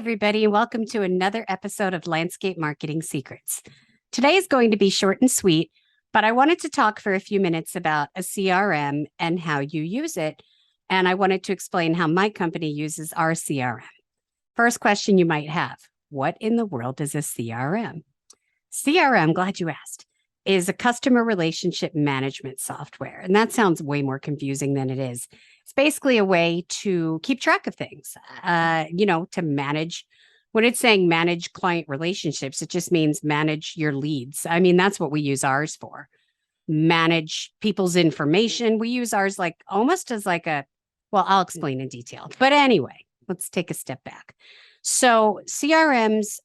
everybody, and welcome to another episode of Landscape Marketing Secrets. Today is going to be short and sweet, but I wanted to talk for a few minutes about a CRM and how you use it. And I wanted to explain how my company uses our CRM. First question you might have, what in the world is a CRM? CRM, glad you asked, is a customer relationship management software. And that sounds way more confusing than it is. It's basically a way to keep track of things, to manage. When it's saying manage client relationships, it just means manage your leads. I mean, that's what we use ours for. Manage people's information. We use ours almost as I'll explain in detail. But anyway, let's take a step back. So CRMs,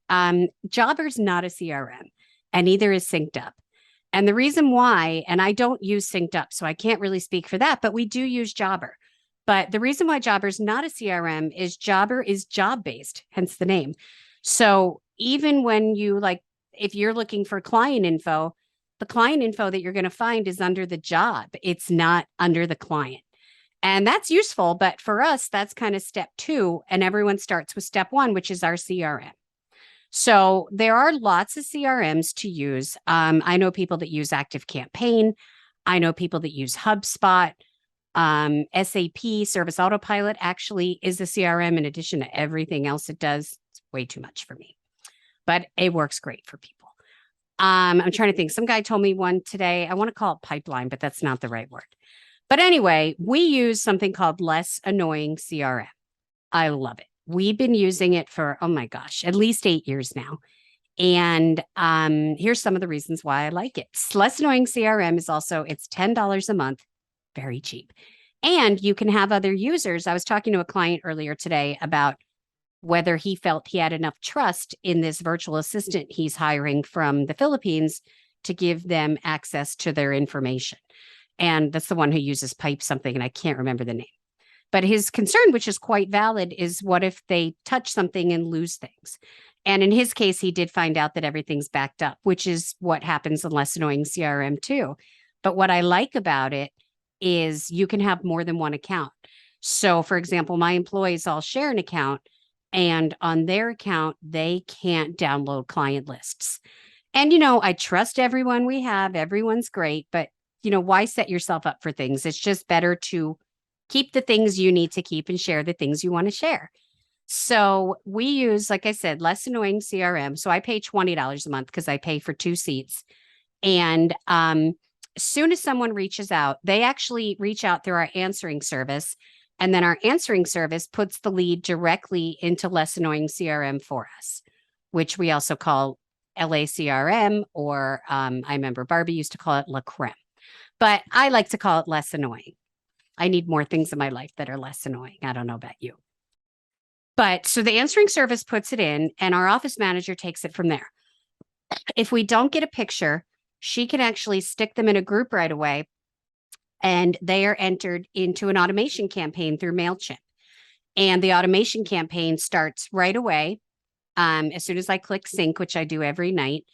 Jobber's not a CRM, and neither is Synced Up. And the reason why, and I don't use Synced Up, so I can't really speak for that, but we do use Jobber. But the reason why Jobber's not a CRM is Jobber is job-based, hence the name. So even when if you're looking for client info, the client info that you're going to find is under the job. It's not under the client. And that's useful, but for us, that's kind of step 2, and everyone starts with step 1, which is our CRM. So there are lots of CRMs to use. I know people that use ActiveCampaign. I know people that use HubSpot. SAP, Service Autopilot, actually is a CRM in addition to everything else it does. It's way too much for me, but it works great for people. I'm trying to think. Some guy told me one today. I want to call it pipeline, but that's not the right word. But anyway, we use something called Less Annoying CRM. I love it. We've been using it for, oh my gosh, at least 8 years now. And here's some of the reasons why I like it. Less Annoying CRM is also, it's $10 a month, very cheap. And you can have other users. I was talking to a client earlier today about whether he felt he had enough trust in this virtual assistant he's hiring from the Philippines to give them access to their information. And that's the one who uses Pipe something, and I can't remember the name. But his concern, which is quite valid, is what if they touch something and lose things? And in his case, he did find out that everything's backed up, which is what happens in Less Annoying CRM too. But what I like about it is you can have more than one account. So for example, my employees all share an account, and on their account, they can't download client lists. And, I trust everyone we have. Everyone's great, but why set yourself up for things? It's just better to keep the things you need to keep and share the things you want to share. So we use, like I said, Less Annoying CRM. So I pay $20 a month because I pay for 2 seats. And as soon as someone reaches out, they actually reach out through our answering service. And then our answering service puts the lead directly into Less Annoying CRM for us, which we also call LACRM, or I remember Barbie used to call it La Creme. But I like to call it Less Annoying. I need more things in my life that are less annoying. I don't know about you. But so the answering service puts it in, and our office manager takes it from there. If we don't get a picture, she can actually stick them in a group right away, and they are entered into an automation campaign through MailChimp. And the automation campaign starts right away as soon as I click sync, which I do every night.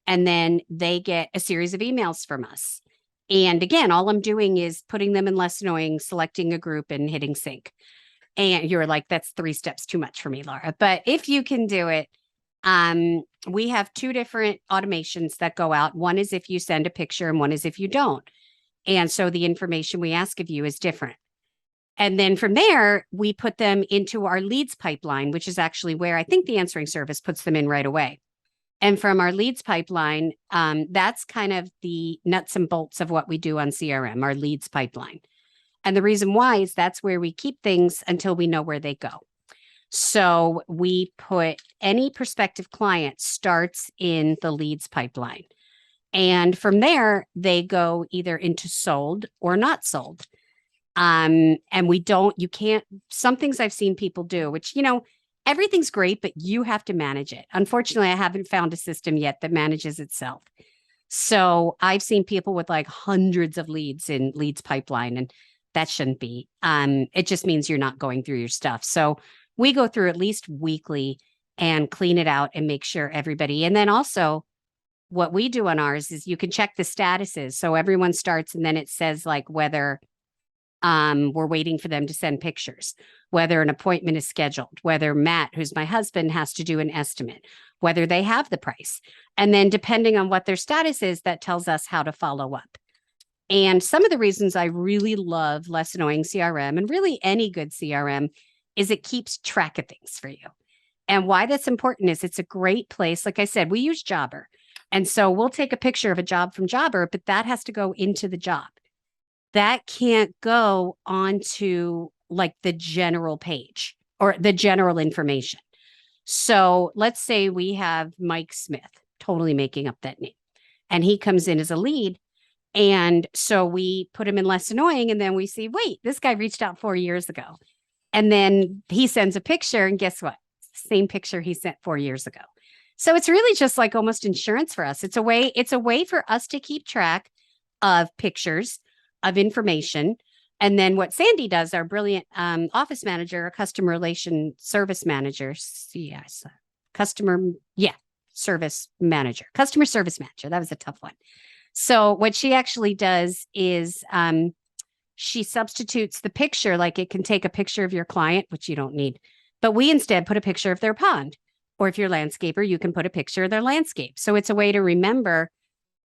And then they get a series of emails from us. And again, all I'm doing is putting them in Less Annoying, selecting a group, and hitting sync. And you're like, that's 3 steps too much for me, Laura. But if you can do it, we have 2 different automations that go out. One is if you send a picture, and one is if you don't. And so the information we ask of you is different. And then from there, we put them into our leads pipeline, which is actually where I think the answering service puts them in right away. And from our leads pipeline, that's kind of the nuts and bolts of what we do on CRM, our leads pipeline. And the reason why is that's where we keep things until we know where they go. So we put any prospective client starts in the leads pipeline. And from there, they go either into sold or not sold. And you can't, some things I've seen people do, which, everything's great, but you have to manage it. Unfortunately, I haven't found a system yet that manages itself. So I've seen people with hundreds of leads in leads pipeline, and that shouldn't be. It just means you're not going through your stuff. So we go through at least weekly and clean it out and make sure everybody. And then also what we do on ours is you can check the statuses. So everyone starts, and then it says whether We're waiting for them to send pictures, whether an appointment is scheduled, whether Matt, who's my husband, has to do an estimate, whether they have the price. And then depending on what their status is, that tells us how to follow up. And some of the reasons I really love Less Annoying CRM, and really any good CRM, is it keeps track of things for you. And why that's important is it's a great place. Like I said, we use Jobber. And so we'll take a picture of a job from Jobber, but that has to go into the job. That can't go onto like the general page or the general information. So let's say we have Mike Smith, totally making up that name, and he comes in as a lead. And so we put him in Less Annoying, and then we see, wait, this guy reached out 4 years ago. And then he sends a picture, and guess what? Same picture he sent 4 years ago. So it's really just like almost insurance for us. It's a way for us to keep track of pictures, of information. And then what Sandy does, our brilliant office manager, customer relation service manager, customer service manager. That was a tough one. So what she actually does is she substitutes the picture, like it can take a picture of your client, which you don't need, but we instead put a picture of their pond. Or if you're a landscaper, you can put a picture of their landscape. So it's a way to remember.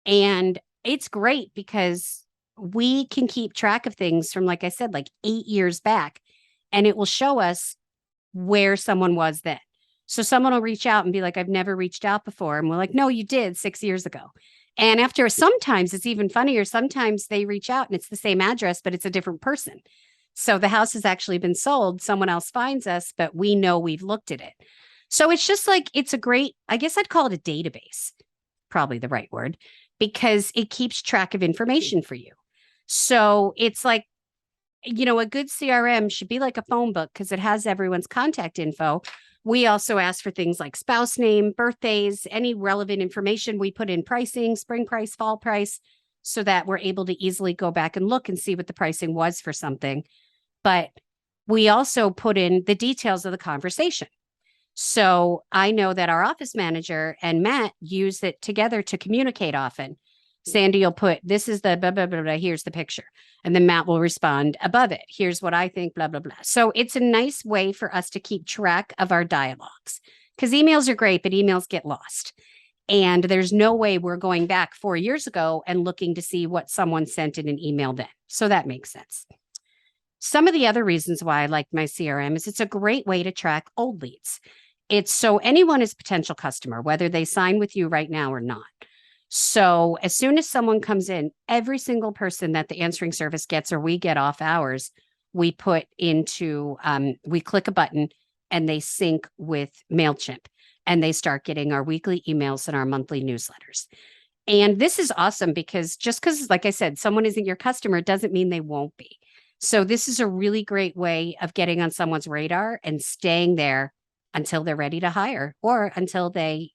And it's great because we can keep track of things from, like I said, like 8 years back, and it will show us where someone was then. So someone will reach out and be like, I've never reached out before. And we're like, no, you did 6 years ago. And after, sometimes it's even funnier. Sometimes they reach out and it's the same address, but it's a different person. So the house has actually been sold. Someone else finds us, but we know we've looked at it. So it's just like, it's a great, I guess I'd call it a database, probably the right word, because it keeps track of information for you. So it's like, a good CRM should be like a phone book because it has everyone's contact info. We also ask for things like spouse name, birthdays, any relevant information. We put in pricing, spring price, fall price, so that we're able to easily go back and look and see what the pricing was for something. But we also put in the details of the conversation. So I know that our office manager and Matt use it together to communicate often. Sandy will put, this is the blah, blah, blah, blah, here's the picture. And then Matt will respond above it. Here's what I think, blah, blah, blah. So it's a nice way for us to keep track of our dialogues, because emails are great, but emails get lost. And there's no way we're going back 4 years ago and looking to see what someone sent in an email then. So that makes sense. Some of the other reasons why I like my CRM is it's a great way to track old leads. It's so anyone is a potential customer, whether they sign with you right now or not. So as soon as someone comes in, every single person that the answering service gets or we get off hours, we put into, we click a button and they sync with MailChimp and they start getting our weekly emails and our monthly newsletters. And this is awesome because just because, like I said, someone isn't your customer doesn't mean they won't be. So this is a really great way of getting on someone's radar and staying there until they're ready to hire or until they,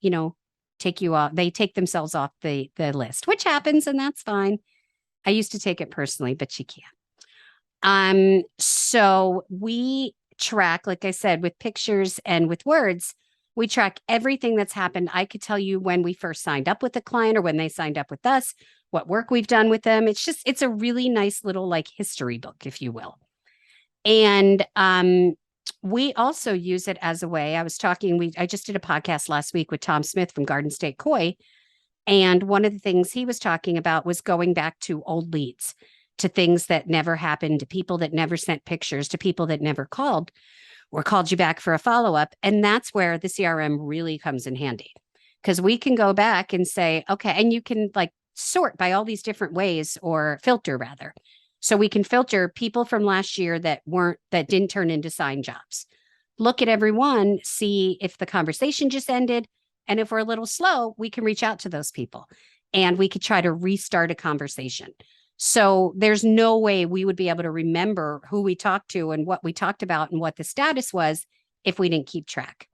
take you off. They take themselves off the list, which happens, and that's fine. I used to take it personally, but you can't. So we track, like I said, with pictures and with words, we track everything that's happened. I could tell you when we first signed up with a client or when they signed up with us, what work we've done with them. It's a really nice little like history book, if you will. And we also use it as a way. I just did a podcast last week with Tom Smith from Garden State Koi. And one of the things he was talking about was going back to old leads, to things that never happened, to people that never sent pictures, to people that never called or called you back for a follow-up. And that's where the CRM really comes in handy, because we can go back and say, okay, and you can like sort by all these different ways, or filter rather. So we can filter people from last year that didn't turn into signed jobs. Look at everyone, see if the conversation just ended. And if we're a little slow, we can reach out to those people and we could try to restart a conversation. So there's no way we would be able to remember who we talked to and what we talked about and what the status was if we didn't keep track.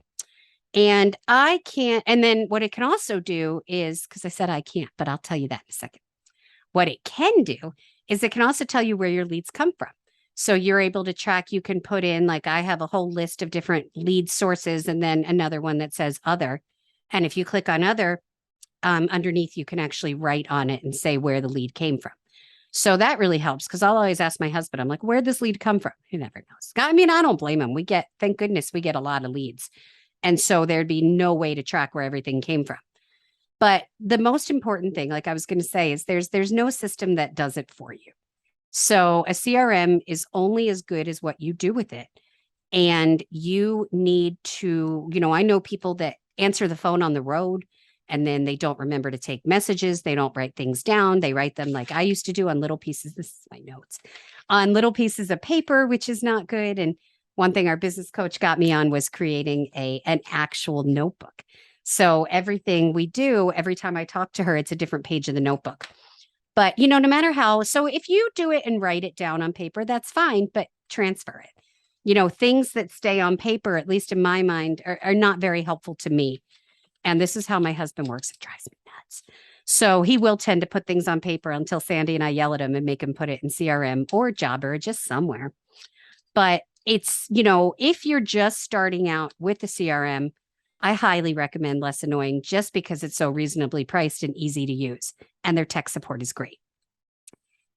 And I can't. And then what it can also do is, because I said I can't, but I'll tell you that in a second. What it can do is it can also tell you where your leads come from. So you're able to track, you can put in, like I have a whole list of different lead sources and then another one that says other. And if you click on other, underneath, you can actually write on it and say where the lead came from. So that really helps because I'll always ask my husband, I'm like, where'd this lead come from? He never knows. I mean, I don't blame him. Thank goodness we get a lot of leads. And so there'd be no way to track where everything came from. But the most important thing, like I was going to say, is there's no system that does it for you. So a CRM is only as good as what you do with it. And you need to, I know people that answer the phone on the road and then they don't remember to take messages. They don't write things down. They write them like I used to do on little pieces. This is my notes on little pieces of paper, which is not good. And one thing our business coach got me on was creating an actual notebook. So everything we do, every time I talk to her, it's a different page of the notebook. But, no matter how, so if you do it and write it down on paper, that's fine, but transfer it. Things that stay on paper, at least in my mind, are not very helpful to me. And this is how my husband works. It drives me nuts. So he will tend to put things on paper until Sandy and I yell at him and make him put it in CRM or Jobber, just somewhere. But it's, if you're just starting out with the CRM, I highly recommend Less Annoying just because it's so reasonably priced and easy to use. And their tech support is great.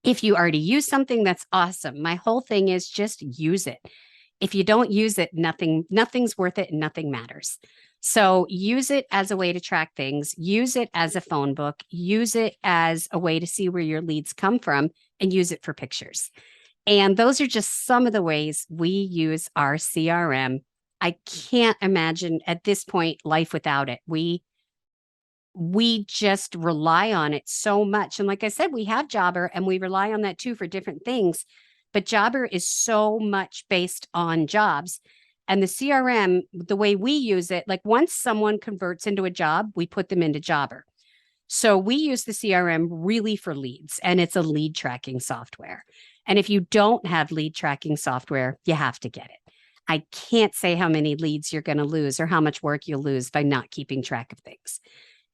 If you already use something, that's awesome. My whole thing is just use it. If you don't use it, nothing's worth it and nothing matters. So use it as a way to track things, use it as a phone book, use it as a way to see where your leads come from, and use it for pictures. And those are just some of the ways we use our CRM. I can't imagine at this point life without it. We just rely on it so much. And like I said, we have Jobber and we rely on that too for different things. But Jobber is so much based on jobs. And the CRM, the way we use it, like once someone converts into a job, we put them into Jobber. So we use the CRM really for leads, and it's a lead tracking software. And if you don't have lead tracking software, you have to get it. I can't say how many leads you're going to lose or how much work you'll lose by not keeping track of things.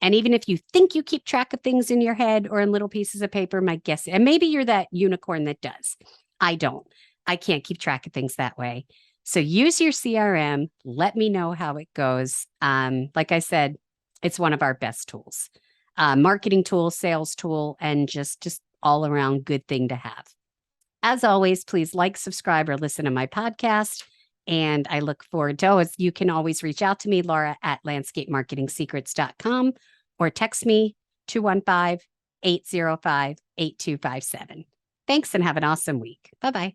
And even if you think you keep track of things in your head or in little pieces of paper, my guess, and maybe you're that unicorn that does. I don't. I can't keep track of things that way. So use your CRM. Let me know how it goes. Like I said, it's one of our best tools. Marketing tool, sales tool, and just all around good thing to have. As always, please like, subscribe, or listen to my podcast. And I look forward to it. You can always reach out to me, Laura, at LandscapeMarketingSecrets.com, or text me 215-805-8257. Thanks and have an awesome week. Bye-bye.